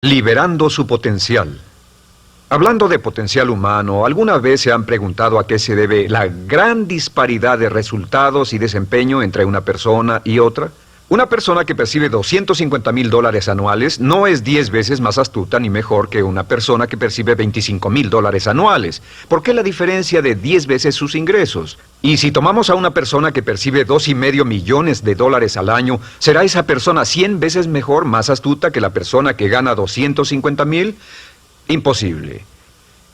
Liberando su potencial. Hablando de potencial humano, ¿alguna vez se han preguntado a qué se debe la gran disparidad de resultados y desempeño entre una persona y otra? Una persona que percibe $250,000 anuales no es 10 veces más astuta ni mejor que una persona que percibe $25,000 anuales. ¿Por qué la diferencia de 10 veces sus ingresos? Y si tomamos a una persona que percibe $2,5 millones al año, ¿será esa persona 100 veces mejor, más astuta que la persona que gana $250,000? Imposible.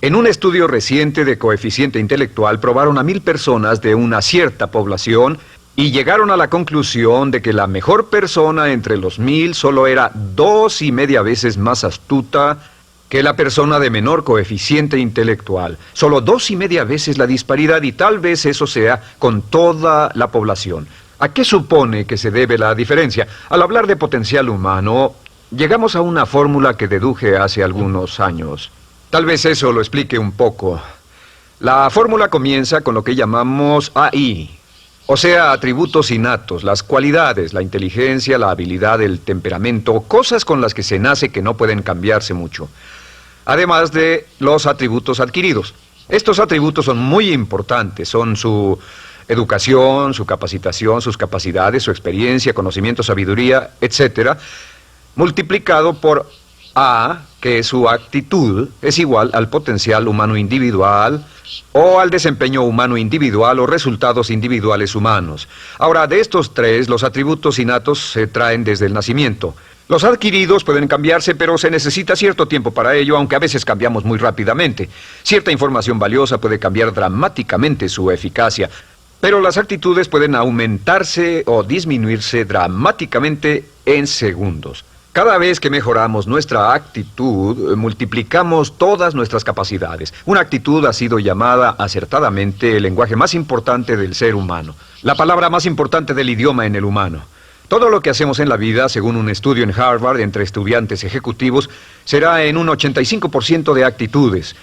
En un estudio reciente de coeficiente intelectual probaron a 1,000 personas de una cierta población y llegaron a la conclusión de que la mejor persona entre los 1,000 solo era 2,5 veces más astuta que la persona de menor coeficiente intelectual. Solo 2,5 veces la disparidad, y tal vez eso sea con toda la población. ¿A qué supone que se debe la diferencia? Al hablar de potencial humano, llegamos a una fórmula que deduje hace algunos años. Tal vez eso lo explique un poco. La fórmula comienza con lo que llamamos AI. O sea, atributos innatos, las cualidades, la inteligencia, la habilidad, el temperamento, cosas con las que se nace que no pueden cambiarse mucho. Además de los atributos adquiridos. Estos atributos son muy importantes, son su educación, su capacitación, sus capacidades, su experiencia, conocimiento, sabiduría, etc., multiplicado por A, que es su actitud, es igual al potencial humano individual o al desempeño humano individual o resultados individuales humanos. Ahora, de estos tres, los atributos innatos se traen desde el nacimiento. Los adquiridos pueden cambiarse, pero se necesita cierto tiempo para ello, aunque a veces cambiamos muy rápidamente. Cierta información valiosa puede cambiar dramáticamente su eficacia, pero las actitudes pueden aumentarse o disminuirse dramáticamente en segundos. Cada vez que mejoramos nuestra actitud, multiplicamos todas nuestras capacidades. Una actitud ha sido llamada acertadamente el lenguaje más importante del ser humano, la palabra más importante del idioma en el humano. Todo lo que hacemos en la vida, según un estudio en Harvard entre estudiantes ejecutivos, será en un 85% de actitudes.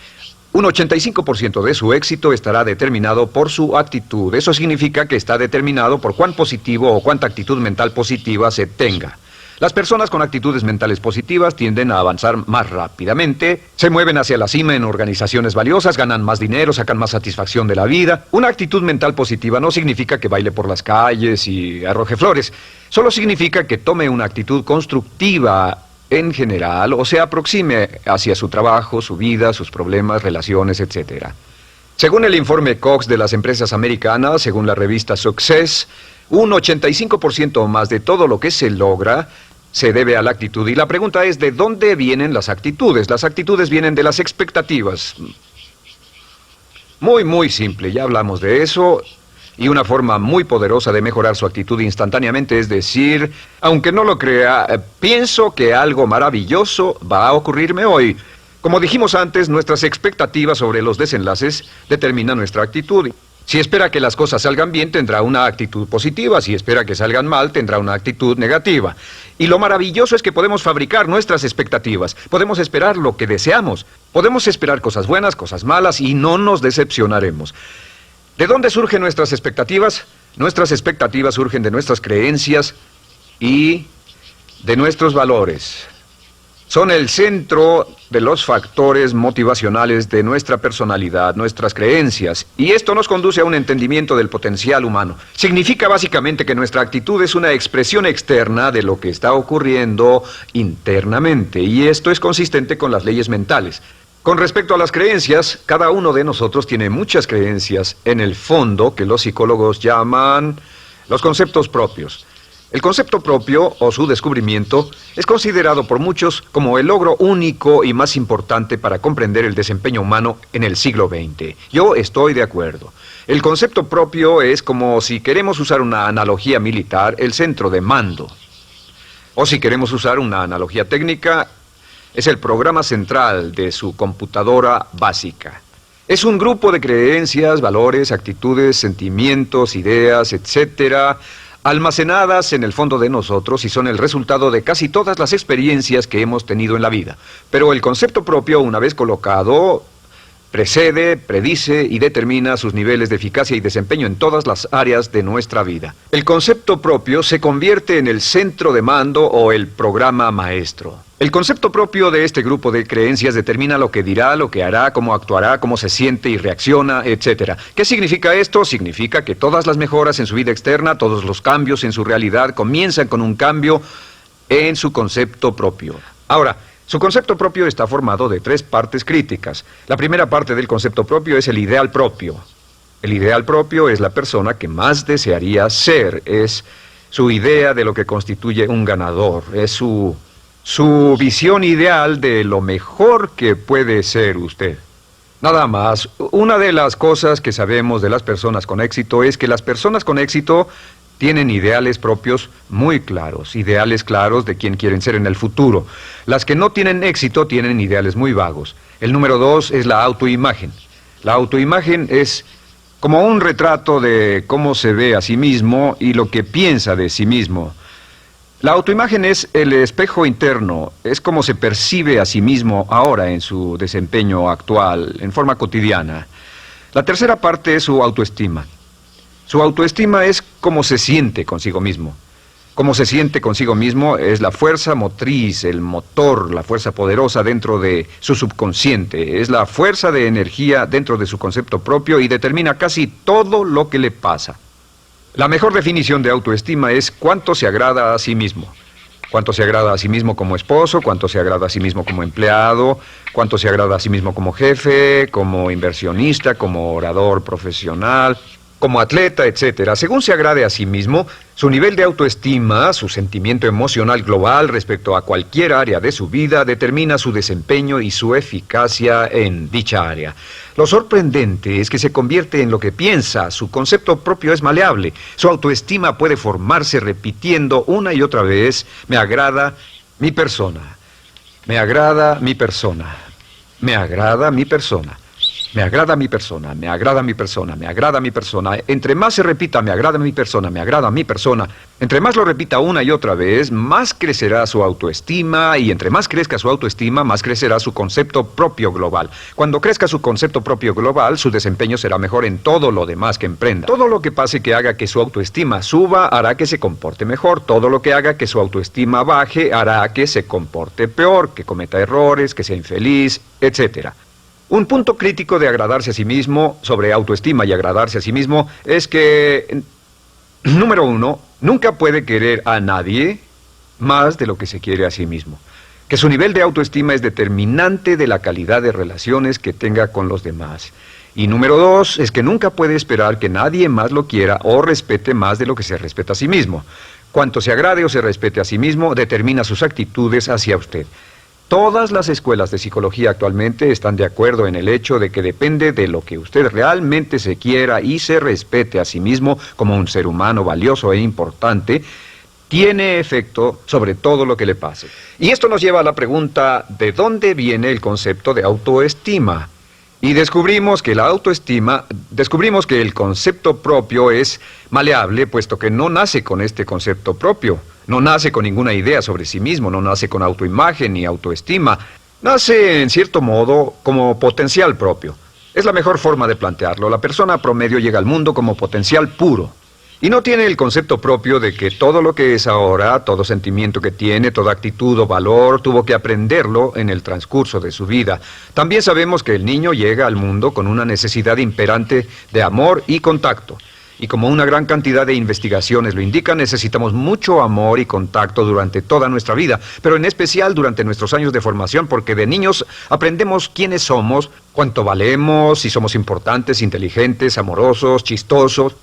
Un 85% de su éxito estará determinado por su actitud. Eso significa que está determinado por cuán positivo o cuánta actitud mental positiva se tenga. Las personas con actitudes mentales positivas tienden a avanzar más rápidamente, se mueven hacia la cima en organizaciones valiosas, ganan más dinero, sacan más satisfacción de la vida. Una actitud mental positiva no significa que baile por las calles y arroje flores. Solo significa que tome una actitud constructiva en general o se aproxime hacia su trabajo, su vida, sus problemas, relaciones, etc. Según el informe Cox de las empresas americanas, según la revista Success, un 85% o más de todo lo que se logra se debe a la actitud. Y la pregunta es, ¿de dónde vienen las actitudes? Las actitudes vienen de las expectativas. Muy simple, ya hablamos de eso. Y una forma muy poderosa de mejorar su actitud instantáneamente es decir, aunque no lo crea, pienso que algo maravilloso va a ocurrirme hoy. Como dijimos antes, nuestras expectativas sobre los desenlaces determinan nuestra actitud. Si espera que las cosas salgan bien, tendrá una actitud positiva. Si espera que salgan mal, tendrá una actitud negativa. Y lo maravilloso es que podemos fabricar nuestras expectativas. Podemos esperar lo que deseamos. Podemos esperar cosas buenas, cosas malas, y no nos decepcionaremos. ¿De dónde surgen nuestras expectativas? Nuestras expectativas surgen de nuestras creencias y de nuestros valores. Son el centro de los factores motivacionales de nuestra personalidad, nuestras creencias. Y esto nos conduce a un entendimiento del potencial humano. Significa básicamente que nuestra actitud es una expresión externa de lo que está ocurriendo internamente. Y esto es consistente con las leyes mentales. Con respecto a las creencias, cada uno de nosotros tiene muchas creencias en el fondo que los psicólogos llaman los conceptos propios. El concepto propio, o su descubrimiento, es considerado por muchos como el logro único y más importante para comprender el desempeño humano en el siglo XX. Yo estoy de acuerdo. El concepto propio es como, si queremos usar una analogía militar, el centro de mando. O si queremos usar una analogía técnica, es el programa central de su computadora básica. Es un grupo de creencias, valores, actitudes, sentimientos, ideas, etcétera, almacenadas en el fondo de nosotros y son el resultado de casi todas las experiencias que hemos tenido en la vida. Pero el concepto propio, una vez colocado, Precede, predice y determina sus niveles de eficacia y desempeño en todas las áreas de nuestra vida. El concepto propio se convierte en el centro de mando o el programa maestro. El concepto propio de este grupo de creencias determina lo que dirá, lo que hará, cómo actuará, cómo se siente y reacciona, etc. ¿Qué significa esto? Significa que todas las mejoras en su vida externa, todos los cambios en su realidad comienzan con un cambio en su concepto propio. Ahora, su concepto propio está formado de 3 partes críticas. La primera parte del concepto propio es el ideal propio. El ideal propio es la persona que más desearía ser, es su idea de lo que constituye un ganador, es su visión ideal de lo mejor que puede ser usted. Nada más, una de las cosas que sabemos de las personas con éxito es que las personas con éxito tienen ideales propios muy claros, ideales claros de quién quieren ser en el futuro. Las que no tienen éxito tienen ideales muy vagos. El número 2 es la autoimagen. La autoimagen es como un retrato de cómo se ve a sí mismo y lo que piensa de sí mismo. La autoimagen es el espejo interno, es como se percibe a sí mismo ahora en su desempeño actual, en forma cotidiana. La tercera parte es su autoestima. Su autoestima es cómo se siente consigo mismo. Cómo se siente consigo mismo es la fuerza motriz, el motor, la fuerza poderosa dentro de su subconsciente. Es la fuerza de energía dentro de su concepto propio y determina casi todo lo que le pasa. La mejor definición de autoestima es cuánto se agrada a sí mismo. Cuánto se agrada a sí mismo como esposo, cuánto se agrada a sí mismo como empleado, cuánto se agrada a sí mismo como jefe, como inversionista, como orador profesional, como atleta, etc. Según se agrade a sí mismo, su nivel de autoestima, su sentimiento emocional global respecto a cualquier área de su vida, determina su desempeño y su eficacia en dicha área. Lo sorprendente es que se convierte en lo que piensa, su concepto propio es maleable, su autoestima puede formarse repitiendo una y otra vez, me agrada mi persona, me agrada mi persona, me agrada mi persona. Me agrada mi persona, me agrada mi persona, me agrada mi persona. Entre más se repita, me agrada mi persona, me agrada mi persona, entre más lo repita una y otra vez, más crecerá su autoestima y entre más crezca su autoestima, más crecerá su concepto propio global. Cuando crezca su concepto propio global, su desempeño será mejor en todo lo demás que emprenda. Todo lo que pase que haga que su autoestima suba hará que se comporte mejor. Todo lo que haga que su autoestima baje hará que se comporte peor, que cometa errores, que sea infeliz, etc. Un punto crítico de agradarse a sí mismo, sobre autoestima y agradarse a sí mismo, es que, número 1, nunca puede querer a nadie más de lo que se quiere a sí mismo. Que su nivel de autoestima es determinante de la calidad de relaciones que tenga con los demás. Y número 2, es que nunca puede esperar que nadie más lo quiera o respete más de lo que se respeta a sí mismo. Cuanto se agrade o se respete a sí mismo, determina sus actitudes hacia usted. Todas las escuelas de psicología actualmente están de acuerdo en el hecho de que depende de lo que usted realmente se quiera y se respete a sí mismo como un ser humano valioso e importante, tiene efecto sobre todo lo que le pase. Y esto nos lleva a la pregunta, ¿de dónde viene el concepto de autoestima? Y descubrimos que el concepto propio es maleable, puesto que no nace con este concepto propio. No nace con ninguna idea sobre sí mismo, no nace con autoimagen ni autoestima. Nace, en cierto modo, como potencial propio. Es la mejor forma de plantearlo. La persona promedio llega al mundo como potencial puro. Y no tiene el concepto propio de que todo lo que es ahora, todo sentimiento que tiene, toda actitud o valor, tuvo que aprenderlo en el transcurso de su vida. También sabemos que el niño llega al mundo con una necesidad imperante de amor y contacto. Y como una gran cantidad de investigaciones lo indican, necesitamos mucho amor y contacto durante toda nuestra vida, pero en especial durante nuestros años de formación, porque de niños aprendemos quiénes somos, cuánto valemos, si somos importantes, inteligentes, amorosos, chistosos.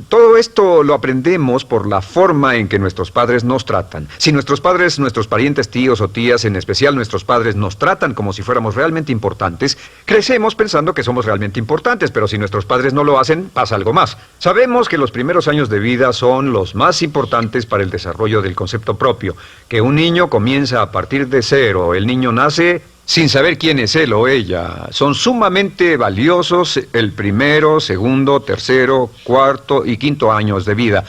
Todo esto lo aprendemos por la forma en que nuestros padres nos tratan. Si nuestros padres, nuestros parientes, tíos o tías, en especial nuestros padres, nos tratan como si fuéramos realmente importantes, crecemos pensando que somos realmente importantes, pero si nuestros padres no lo hacen, pasa algo más. Sabemos que los primeros años de vida son los más importantes para el desarrollo del concepto propio, que un niño comienza a partir de cero. El niño nace sin saber quién es él o ella. Son sumamente valiosos el primero, segundo, tercero, cuarto y quinto años de vida.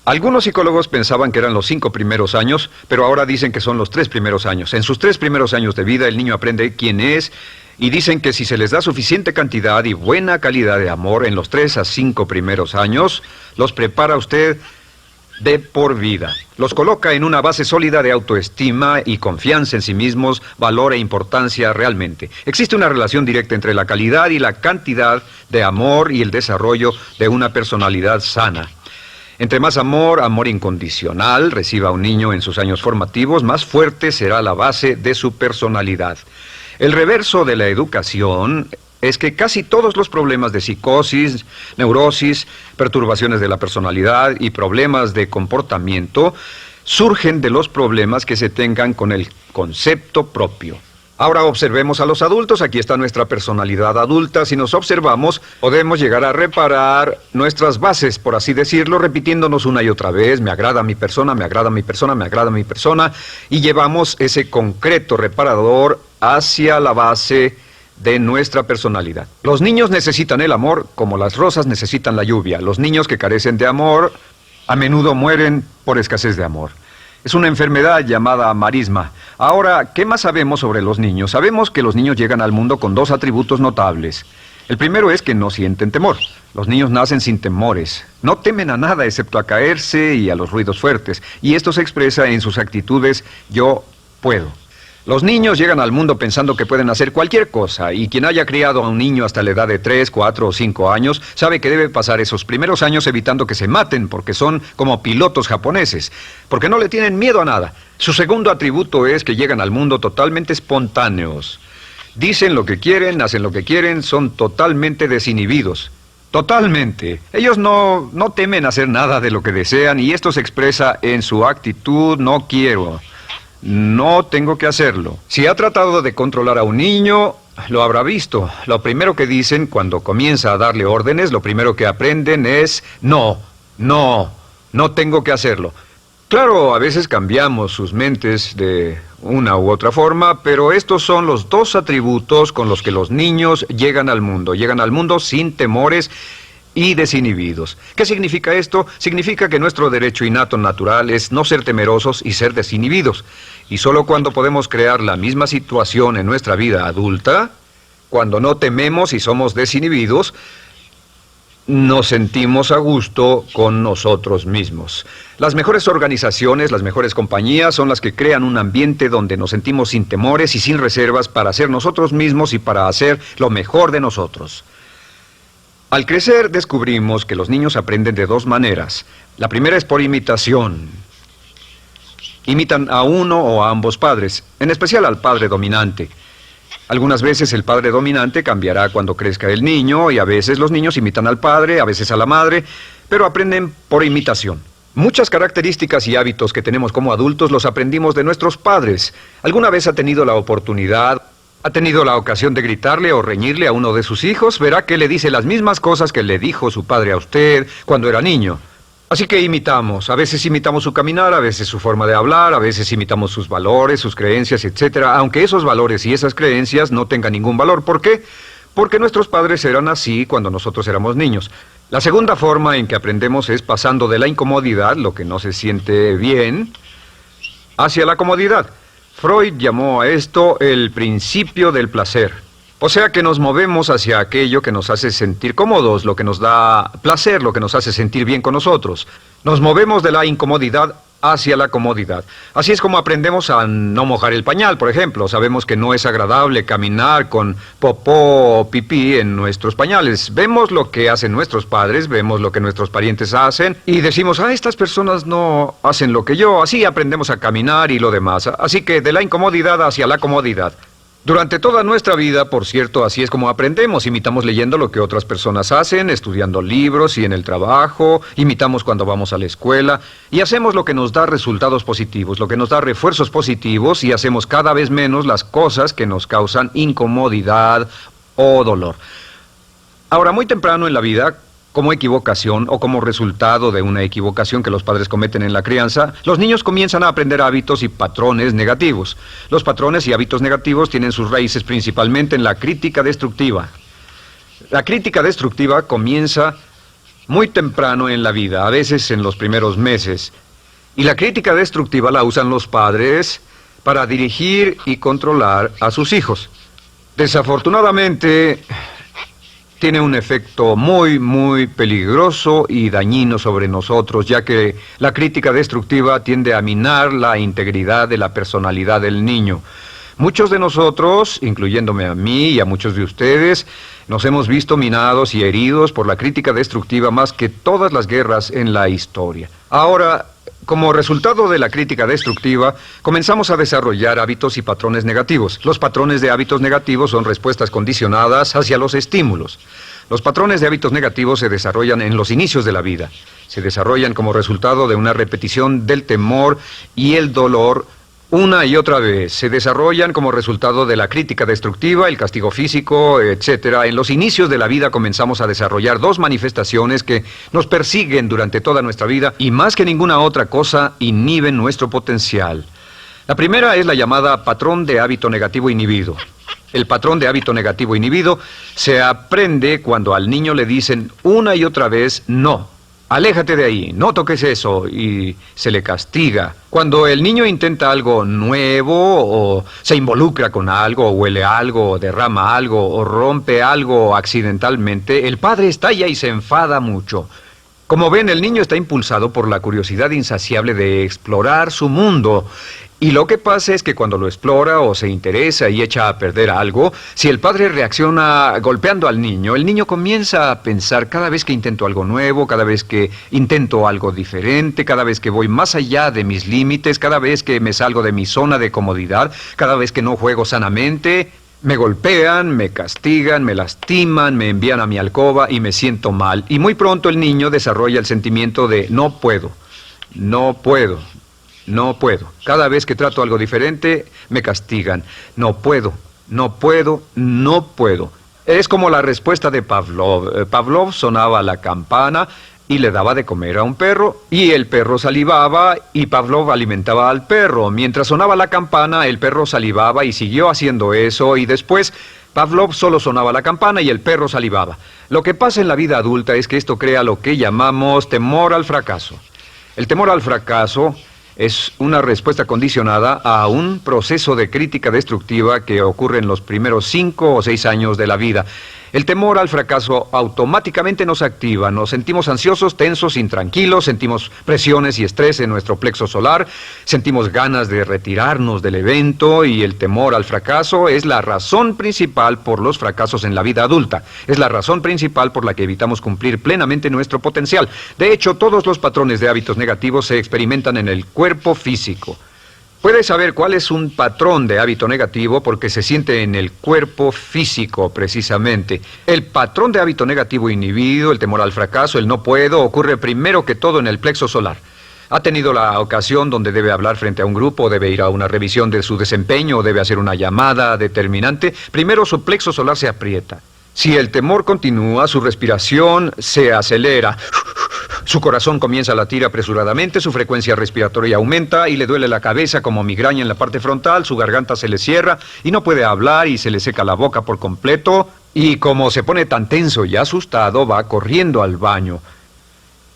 Algunos psicólogos pensaban que eran los 5 primeros años, pero ahora dicen que son los 3 primeros años. En sus 3 primeros años de vida el niño aprende quién es Y dicen que si se les da suficiente cantidad y buena calidad de amor en los 3 a 5 primeros años, los prepara usted de por vida. Los coloca en una base sólida de autoestima y confianza en sí mismos, valor e importancia realmente. Existe una relación directa entre la calidad y la cantidad de amor y el desarrollo de una personalidad sana. Entre más amor, amor incondicional, reciba un niño en sus años formativos, más fuerte será la base de su personalidad. El reverso de la educación es que casi todos los problemas de psicosis, neurosis, perturbaciones de la personalidad y problemas de comportamiento surgen de los problemas que se tengan con el concepto propio. Ahora observemos a los adultos. Aquí está nuestra personalidad adulta. Si nos observamos, podemos llegar a reparar nuestras bases, por así decirlo, repitiéndonos una y otra vez: me agrada mi persona, me agrada mi persona, me agrada mi persona, y llevamos ese concreto reparador hacia la base de nuestra personalidad. Los niños necesitan el amor como las rosas necesitan la lluvia. Los niños que carecen de amor a menudo mueren por escasez de amor. Es una enfermedad llamada marisma. Ahora, ¿qué más sabemos sobre los niños? Sabemos que los niños llegan al mundo con 2 atributos notables. El primero es que no sienten temor. Los niños nacen sin temores. No temen a nada excepto a caerse y a los ruidos fuertes. Y esto se expresa en sus actitudes: yo puedo. Los niños llegan al mundo pensando que pueden hacer cualquier cosa, y quien haya criado a un niño hasta la edad de 3, 4 o 5 años sabe que debe pasar esos primeros años evitando que se maten, porque son como pilotos japoneses, porque no le tienen miedo a nada. Su segundo atributo es que llegan al mundo totalmente espontáneos. Dicen lo que quieren, hacen lo que quieren, son totalmente desinhibidos. Totalmente. Ellos no temen hacer nada de lo que desean, y esto se expresa en su actitud: no quiero. No tengo que hacerlo. Si ha tratado de controlar a un niño, lo habrá visto. Lo primero que dicen cuando comienza a darle órdenes, lo primero que aprenden es: no tengo que hacerlo. Claro, a veces cambiamos sus mentes de una u otra forma, pero estos son los 2 atributos con los que los niños llegan al mundo. Llegan al mundo sin temores y desinhibidos. ¿Qué significa esto? Significa que nuestro derecho innato natural es no ser temerosos y ser desinhibidos. Y solo cuando podemos crear la misma situación en nuestra vida adulta, cuando no tememos y somos desinhibidos, nos sentimos a gusto con nosotros mismos. Las mejores organizaciones, las mejores compañías son las que crean un ambiente donde nos sentimos sin temores y sin reservas para ser nosotros mismos y para hacer lo mejor de nosotros. Al crecer descubrimos que los niños aprenden de 2 maneras. La primera es por imitación. Imitan a uno o a ambos padres, en especial al padre dominante. Algunas veces el padre dominante cambiará cuando crezca el niño, y a veces los niños imitan al padre, a veces a la madre, pero aprenden por imitación. Muchas características y hábitos que tenemos como adultos los aprendimos de nuestros padres. ¿Alguna vez ha tenido la oportunidad, ha tenido la ocasión de gritarle o reñirle a uno de sus hijos? Verá que le dice las mismas cosas que le dijo su padre a usted cuando era niño. Así que imitamos. A veces imitamos su caminar, a veces su forma de hablar, a veces imitamos sus valores, sus creencias, etc. Aunque esos valores y esas creencias no tengan ningún valor. ¿Por qué? Porque nuestros padres eran así cuando nosotros éramos niños. La segunda forma en que aprendemos es pasando de la incomodidad, lo que no se siente bien, hacia la comodidad. Freud llamó a esto el principio del placer. O sea que nos movemos hacia aquello que nos hace sentir cómodos, lo que nos da placer, lo que nos hace sentir bien con nosotros. Nos movemos de la incomodidad hacia la comodidad. Así es como aprendemos a no mojar el pañal, por ejemplo. Sabemos que no es agradable caminar con popó o pipí en nuestros pañales. Vemos lo que hacen nuestros padres, vemos lo que nuestros parientes hacen y decimos: estas personas no hacen lo que yo. Así aprendemos a caminar y lo demás. Así que de la incomodidad hacia la comodidad. Durante toda nuestra vida, por cierto, así es como aprendemos. Imitamos leyendo lo que otras personas hacen, estudiando libros y en el trabajo, imitamos cuando vamos a la escuela, y hacemos lo que nos da resultados positivos, lo que nos da refuerzos positivos, y hacemos cada vez menos las cosas que nos causan incomodidad o dolor. Ahora, muy temprano en la vida, como equivocación o como resultado de una equivocación que los padres cometen en la crianza, los niños comienzan a aprender hábitos y patrones negativos. Los patrones y hábitos negativos tienen sus raíces principalmente en la crítica destructiva. La crítica destructiva comienza muy temprano en la vida, a veces en los primeros meses. Y la crítica destructiva la usan los padres para dirigir y controlar a sus hijos. Desafortunadamente, tiene un efecto muy peligroso y dañino sobre nosotros, ya que la crítica destructiva tiende a minar la integridad de la personalidad del niño. Muchos de nosotros, incluyéndome a mí y a muchos de ustedes, nos hemos visto minados y heridos por la crítica destructiva más que todas las guerras en la historia. Ahora, como resultado de la crítica destructiva, comenzamos a desarrollar hábitos y patrones negativos. Los patrones de hábitos negativos son respuestas condicionadas hacia los estímulos. Los patrones de hábitos negativos se desarrollan en los inicios de la vida. Se desarrollan como resultado de una repetición del temor y el dolor una y otra vez. Se desarrollan como resultado de la crítica destructiva, el castigo físico, etc. En los inicios de la vida comenzamos a desarrollar dos manifestaciones que nos persiguen durante toda nuestra vida y más que ninguna otra cosa inhiben nuestro potencial. La primera es la llamada patrón de hábito negativo inhibido. El patrón de hábito negativo inhibido se aprende cuando al niño le dicen una y otra vez no. Aléjate de ahí, no toques eso, y se le castiga. Cuando el niño intenta algo nuevo, o se involucra con algo, o huele algo, o derrama algo, o rompe algo accidentalmente, el padre estalla y se enfada mucho. Como ven, el niño está impulsado por la curiosidad insaciable de explorar su mundo. Y lo que pasa es que cuando lo explora o se interesa y echa a perder algo, si el padre reacciona golpeando al niño, el niño comienza a pensar cada vez que intento algo nuevo, cada vez que intento algo diferente, cada vez que voy más allá de mis límites, cada vez que me salgo de mi zona de comodidad, cada vez que no juego sanamente, me golpean, me castigan, me lastiman, me envían a mi alcoba y me siento mal. Y muy pronto el niño desarrolla el sentimiento de no puedo, no puedo. No puedo. Cada vez que trato algo diferente, me castigan. No puedo, no puedo, no puedo. Es como la respuesta de Pavlov. Pavlov sonaba la campana y le daba de comer a un perro, y el perro salivaba, y Pavlov alimentaba al perro. Mientras sonaba la campana, el perro salivaba y siguió haciendo eso, y después Pavlov solo sonaba la campana y el perro salivaba. Lo que pasa en la vida adulta es que esto crea lo que llamamos temor al fracaso. El temor al fracaso es una respuesta condicionada a un proceso de crítica destructiva que ocurre en los primeros 5 o 6 años de la vida. El temor al fracaso automáticamente nos activa, nos sentimos ansiosos, tensos, intranquilos, sentimos presiones y estrés en nuestro plexo solar, sentimos ganas de retirarnos del evento, y el temor al fracaso es la razón principal por los fracasos en la vida adulta. Es la razón principal por la que evitamos cumplir plenamente nuestro potencial. De hecho, todos los patrones de hábitos negativos se experimentan en el cuerpo físico. Puedes saber cuál es un patrón de hábito negativo porque se siente en el cuerpo físico, precisamente. El patrón de hábito negativo inhibido, el temor al fracaso, el no puedo, ocurre primero que todo en el plexo solar. ¿Ha tenido la ocasión donde debe hablar frente a un grupo, debe ir a una revisión de su desempeño o debe hacer una llamada determinante? Primero su plexo solar se aprieta. Si el temor continúa, su respiración se acelera. Su corazón comienza a latir apresuradamente, su frecuencia respiratoria aumenta y le duele la cabeza como migraña en la parte frontal, su garganta se le cierra y no puede hablar y se le seca la boca por completo, y como se pone tan tenso y asustado, va corriendo al baño.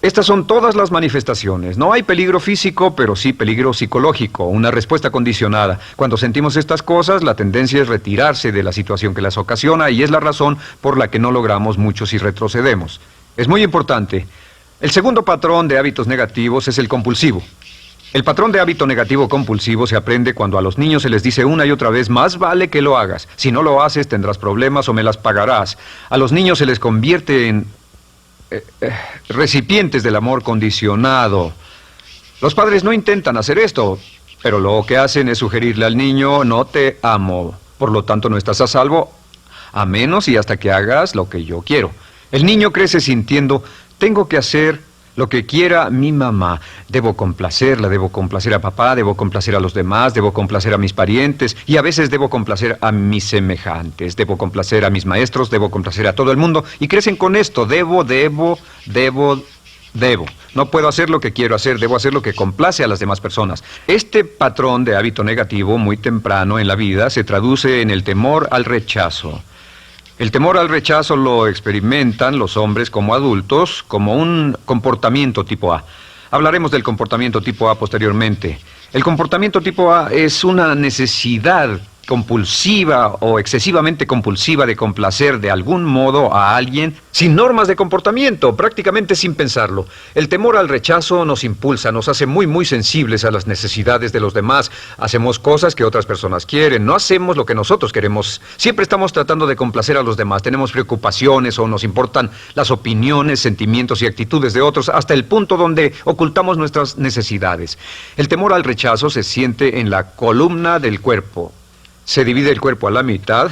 Estas son todas las manifestaciones. No hay peligro físico, pero sí peligro psicológico, una respuesta condicionada. Cuando sentimos estas cosas, la tendencia es retirarse de la situación que las ocasiona, y es la razón por la que no logramos mucho si retrocedemos. Es muy importante. El segundo patrón de hábitos negativos es el compulsivo. El patrón de hábito negativo compulsivo se aprende cuando a los niños se les dice una y otra vez: más vale que lo hagas. Si no lo haces, tendrás problemas o me las pagarás. A los niños se les convierte en recipientes del amor condicionado. Los padres no intentan hacer esto, pero lo que hacen es sugerirle al niño: no te amo, por lo tanto no estás a salvo, a menos y hasta que hagas lo que yo quiero. El niño crece sintiendo: tengo que hacer lo que quiera mi mamá. Debo complacerla, debo complacer a papá, debo complacer a los demás, debo complacer a mis parientes, y a veces debo complacer a mis semejantes, debo complacer a mis maestros, debo complacer a todo el mundo, y crecen con esto: debo. No puedo hacer lo que quiero hacer, debo hacer lo que complace a las demás personas. Este patrón de hábito negativo muy temprano en la vida se traduce en el temor al rechazo. El temor al rechazo lo experimentan los hombres como adultos como un comportamiento tipo A. Hablaremos del comportamiento tipo A posteriormente. El comportamiento tipo A es una necesidad compulsiva o excesivamente compulsiva de complacer de algún modo a alguien sin normas de comportamiento, prácticamente sin pensarlo. El temor al rechazo nos impulsa, nos hace muy sensibles a las necesidades de los demás. Hacemos cosas que otras personas quieren, no hacemos lo que nosotros queremos. Siempre estamos tratando de complacer a los demás. Tenemos preocupaciones o nos importan las opiniones, sentimientos y actitudes de otros hasta el punto donde ocultamos nuestras necesidades. El temor al rechazo se siente en la columna del cuerpo. Se divide el cuerpo a la mitad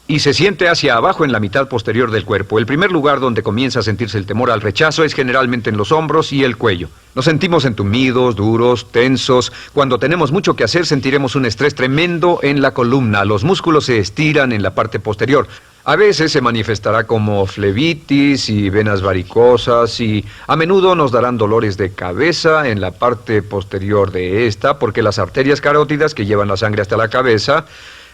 y se siente hacia abajo en la mitad posterior del cuerpo. El primer lugar donde comienza a sentirse el temor al rechazo es generalmente en los hombros y el cuello. Nos sentimos entumidos, duros, tensos. Cuando tenemos mucho que hacer sentiremos un estrés tremendo en la columna. Los músculos se estiran en la parte posterior. A veces se manifestará como flebitis y venas varicosas y a menudo nos darán dolores de cabeza en la parte posterior de esta porque las arterias carótidas que llevan la sangre hasta la cabeza,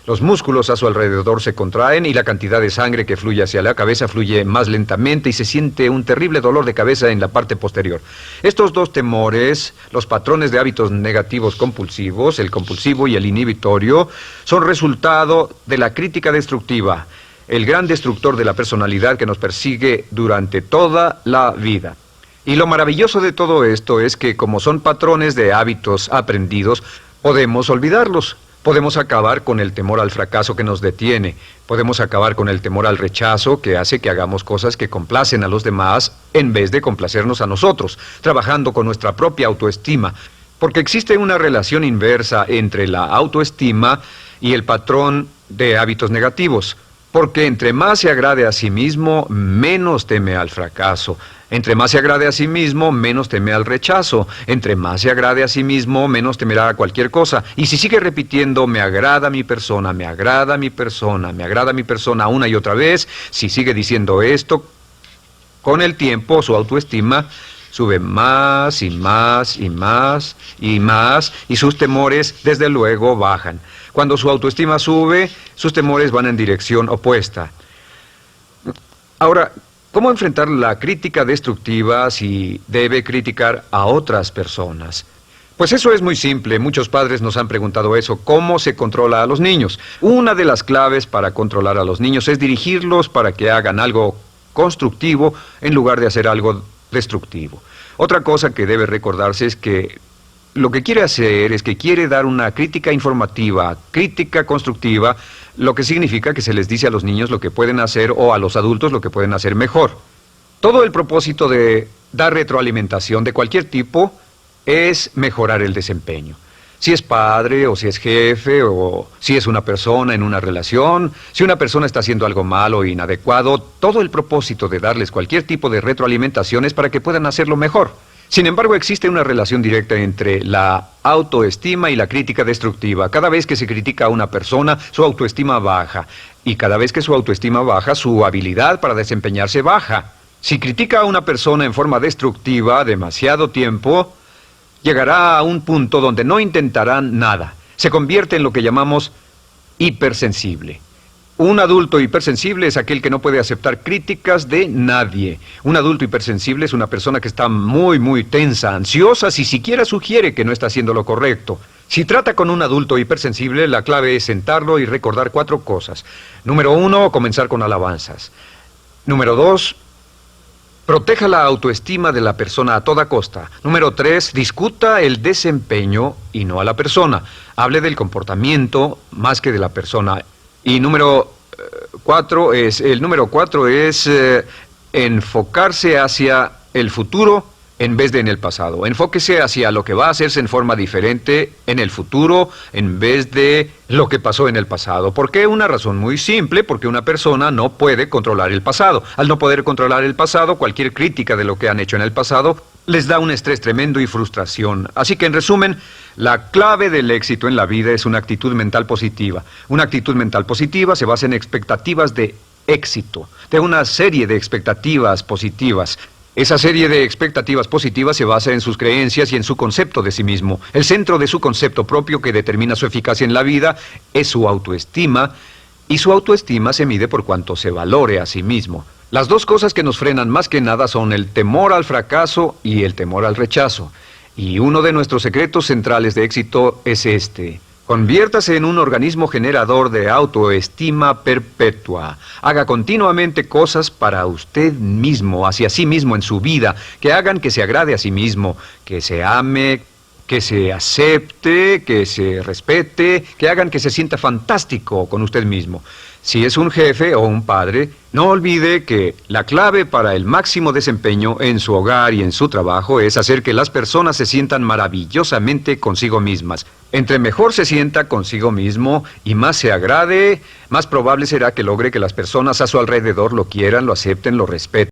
los músculos a su alrededor se contraen y la cantidad de sangre que fluye hacia la cabeza fluye más lentamente y se siente un terrible dolor de cabeza en la parte posterior. Estos dos temores, los patrones de hábitos negativos compulsivos, el compulsivo y el inhibitorio, son resultado de la crítica destructiva, el gran destructor de la personalidad que nos persigue durante toda la vida. Y lo maravilloso de todo esto es que como son patrones de hábitos aprendidos, podemos olvidarlos. Podemos acabar con el temor al fracaso que nos detiene. Podemos acabar con el temor al rechazo que hace que hagamos cosas que complacen a los demás en vez de complacernos a nosotros, trabajando con nuestra propia autoestima. Porque existe una relación inversa entre la autoestima y el patrón de hábitos negativos. Porque entre más se agrade a sí mismo, menos teme al fracaso. Entre más se agrade a sí mismo, menos teme al rechazo. Entre más se agrade a sí mismo, menos temerá a cualquier cosa. Y si sigue repitiendo, me agrada mi persona, me agrada mi persona, me agrada mi persona una y otra vez, si sigue diciendo esto, con el tiempo su autoestima sube más y más y más y más y sus temores desde luego bajan. Cuando su autoestima sube, sus temores van en dirección opuesta. Ahora, ¿cómo enfrentar la crítica destructiva si debe criticar a otras personas? Pues eso es muy simple. Muchos padres nos han preguntado eso. ¿Cómo se controla a los niños? Una de las claves para controlar a los niños es dirigirlos para que hagan algo constructivo en lugar de hacer algo destructivo. Otra cosa que debe recordarse es que lo que quiere hacer es que quiere dar una crítica informativa, crítica constructiva, lo que significa que se les dice a los niños lo que pueden hacer o a los adultos lo que pueden hacer mejor. Todo el propósito de dar retroalimentación de cualquier tipo es mejorar el desempeño. Si es padre o si es jefe o si es una persona en una relación, si una persona está haciendo algo malo o inadecuado, todo el propósito de darles cualquier tipo de retroalimentación es para que puedan hacerlo mejor. Sin embargo, existe una relación directa entre la autoestima y la crítica destructiva. Cada vez que se critica a una persona, su autoestima baja. Y cada vez que su autoestima baja, su habilidad para desempeñarse baja. Si critica a una persona en forma destructiva demasiado tiempo, llegará a un punto donde no intentarán nada. Se convierte en lo que llamamos hipersensible. Un adulto hipersensible es aquel que no puede aceptar críticas de nadie. Un adulto hipersensible es una persona que está muy tensa, ansiosa, si siquiera sugiere que no está haciendo lo correcto. Si trata con un adulto hipersensible, la clave es sentarlo y recordar 4 cosas. Número 1, comenzar con alabanzas. Número 2, proteja la autoestima de la persona a toda costa. Número 3, discuta el desempeño y no a la persona. Hable del comportamiento más que de la persona. Y número 4 es enfocarse hacia el futuro en vez de en el pasado. Enfóquese hacia lo que va a hacerse en forma diferente en el futuro en vez de lo que pasó en el pasado. ¿Por qué? Una razón muy simple, porque una persona no puede controlar el pasado. Al no poder controlar el pasado, cualquier crítica de lo que han hecho en el pasado les da un estrés tremendo y frustración. Así que, en resumen, la clave del éxito en la vida es una actitud mental positiva. Una actitud mental positiva se basa en expectativas de éxito, de una serie de expectativas positivas. Esa serie de expectativas positivas se basa en sus creencias y en su concepto de sí mismo. El centro de su concepto propio que determina su eficacia en la vida es su autoestima, y su autoestima se mide por cuanto se valore a sí mismo. Las dos cosas que nos frenan más que nada son el temor al fracaso y el temor al rechazo. Y uno de nuestros secretos centrales de éxito es este: Conviértase en un organismo generador de autoestima perpetua. Haga continuamente cosas para usted mismo, hacia sí mismo en su vida, que hagan que se agrade a sí mismo, que se ame, que se acepte, que se respete, que hagan que se sienta fantástico con usted mismo. Si es un jefe o un padre, no olvide que la clave para el máximo desempeño en su hogar y en su trabajo es hacer que las personas se sientan maravillosamente consigo mismas. Entre mejor se sienta consigo mismo y más se agrade, más probable será que logre que las personas a su alrededor lo quieran, lo acepten, lo respeten.